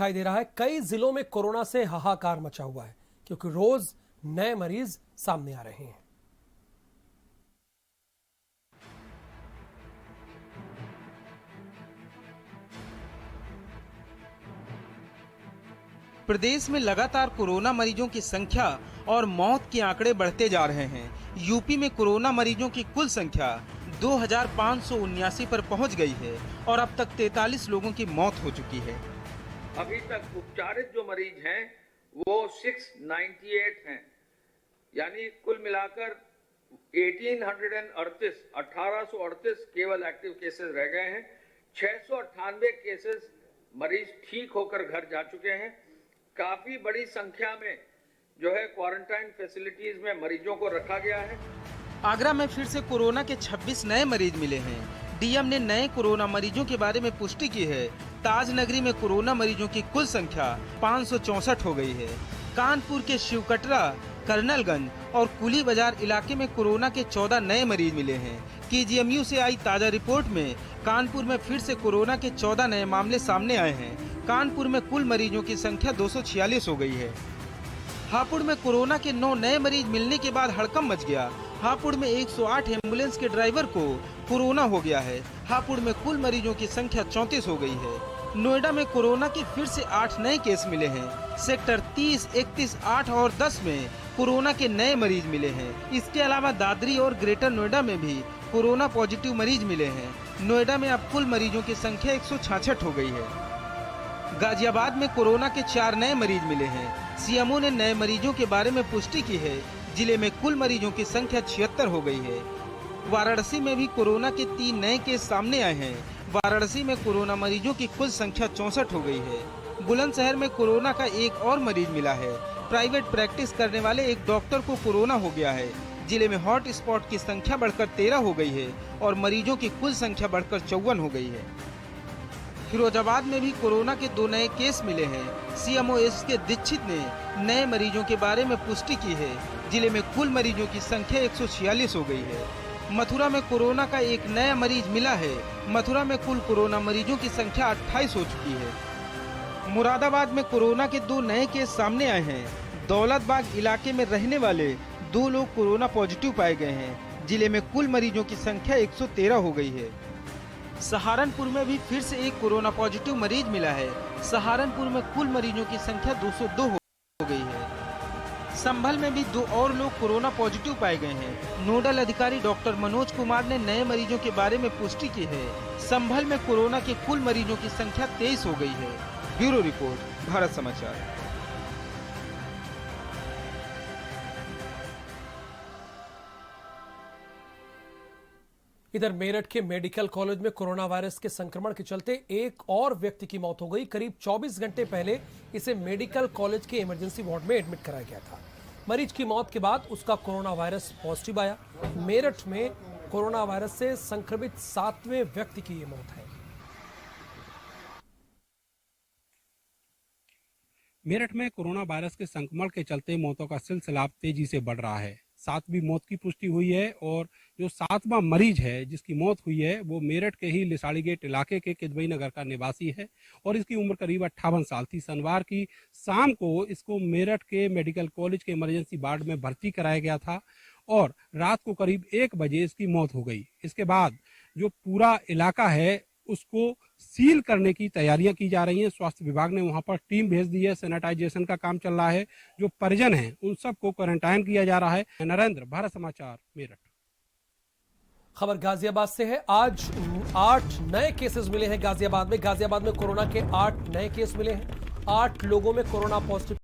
दिखाई दे रहा है। कई जिलों में कोरोना से हाहाकार मचा हुआ है क्योंकि रोज नए मरीज सामने आ रहे हैं। प्रदेश में लगातार कोरोना मरीजों की संख्या और मौत के आंकड़े बढ़ते जा रहे हैं। यूपी में कोरोना मरीजों की कुल संख्या 2579 पर पहुंच गई है और अब तक 43 लोगों की मौत हो चुकी है। अभी तक उपचारित जो मरीज हैं वो 698 हैं, यानी कुल मिलाकर 1838 केवल एक्टिव केसेस रह गए हैं। 698 केसेस मरीज ठीक होकर घर जा चुके हैं। काफी बड़ी संख्या में जो है क्वारंटाइन फैसिलिटीज में मरीजों को रखा गया है। आगरा में फिर से कोरोना के 26 नए मरीज मिले हैं। डीएम ने नए कोरोना मरीजों के बारे में पुष्टि की है। ताज नगरी में कोरोना मरीजों की कुल संख्या 564 हो गई है। कानपुर के शिवकटरा, कर्नलगंज और कुली बाजार इलाके में कोरोना के 14 नए मरीज मिले हैं। केजीएमयू से आई ताजा रिपोर्ट में कानपुर में फिर से कोरोना के 14 नए मामले सामने आए हैं। कानपुर में कुल मरीजों की संख्या 246 हो गई है। हापुड़ में कोरोना के 9 नए मरीज मिलने के बाद हड़कंप मच गया। हापुड़ में 108 एम्बुलेंस के ड्राइवर को कोरोना हो गया है। हापुड़ में कुल मरीजों की संख्या 34 हो गई है। नोएडा में कोरोना के फिर से 8 नए केस मिले हैं। सेक्टर 30, 31, 8 और 10 में कोरोना के नए मरीज मिले हैं। इसके अलावा दादरी और ग्रेटर नोएडा में भी कोरोना पॉजिटिव मरीज मिले हैं। नोएडा में अब कुल मरीजों की संख्या 166 हो गई है। गाजियाबाद में कोरोना के 4 नए मरीज मिले हैं। सीएमओ ने नए मरीजों के बारे में पुष्टि की है। जिले में कुल मरीजों की संख्या 76 हो गई है। वाराणसी में भी कोरोना के 3 नए केस सामने आए हैं। वाराणसी में कोरोना मरीजों की कुल संख्या 64 हो गई है। बुलंदशहर में कोरोना का एक और मरीज मिला है। प्राइवेट प्रैक्टिस करने वाले एक डॉक्टर को कोरोना हो गया है। जिले में हॉट स्पॉट की संख्या बढ़कर 13 हो गई है और मरीजों की कुल संख्या बढ़कर 54 हो गई है। फिरोजाबाद में भी कोरोना के 2 नए केस मिले हैं। सीएमओ एसके दीक्षित ने नए मरीजों के बारे में पुष्टि की है। जिले में कुल मरीजों की संख्या 146 हो गई है। मथुरा में कोरोना का एक नया मरीज मिला है। मथुरा में कुल कोरोना मरीजों की संख्या 28 हो चुकी है। मुरादाबाद में कोरोना के 2 नए केस सामने आए हैं। दौलतबाग इलाके में रहने वाले 2 लोग कोरोना पॉजिटिव पाए गए हैं। जिले में कुल मरीजों की संख्या 113 हो गई है। सहारनपुर में भी फिर से एक कोरोना पॉजिटिव मरीज मिला है। सहारनपुर में कुल मरीजों की संख्या 202 हो गई है। संभल में भी 2 और लोग कोरोना पॉजिटिव पाए गए हैं। नोडल अधिकारी डॉक्टर मनोज कुमार ने नए मरीजों के बारे में पुष्टि की है। संभल में कोरोना के कुल मरीजों की संख्या 23 हो गई है। ब्यूरो रिपोर्ट, भारत समाचार। इधर मेरठ के मेडिकल कॉलेज में कोरोना वायरस के संक्रमण के चलते एक और व्यक्ति की मौत हो गई। करीब 24 घंटे पहले इसे मेडिकल कॉलेज के इमरजेंसी वार्ड में एडमिट कराया गया था। मरीज की मौत के बाद उसका कोरोना वायरस पॉजिटिव आया। मेरठ में कोरोना वायरस से संक्रमित 7वें व्यक्ति की ये मौत है। मेरठ में कोरोना वायरस के संक्रमण के चलते मौतों का सिलसिला तेजी से बढ़ रहा है। 7वीं मौत की पुष्टि हुई है और जो 7वां मरीज है जिसकी मौत हुई है वो मेरठ के ही लिसाड़ी गेट इलाके के किदवई नगर का निवासी है और इसकी उम्र करीब 58 साल थी। शनिवार की शाम को इसको मेरठ के मेडिकल कॉलेज के इमरजेंसी वार्ड में भर्ती कराया गया था और रात को करीब 1 बजे इसकी मौत हो गई। इसके बाद जो पूरा इलाका है उसको सील करने की तैयारियां की जा रही हैं। स्वास्थ्य विभाग ने वहां पर टीम भेज दी है। सैनिटाइजेशन का काम चल रहा है। जो परिजन हैं उन सबको क्वारंटाइन किया जा रहा है। नरेंद्र, भारत समाचार, मेरठ। खबर गाजियाबाद से है। आज 8 नए केसेस मिले हैं गाजियाबाद में। गाजियाबाद में कोरोना के 8 नए केस मिले हैं। 8 लोगों में कोरोना पॉजिटिव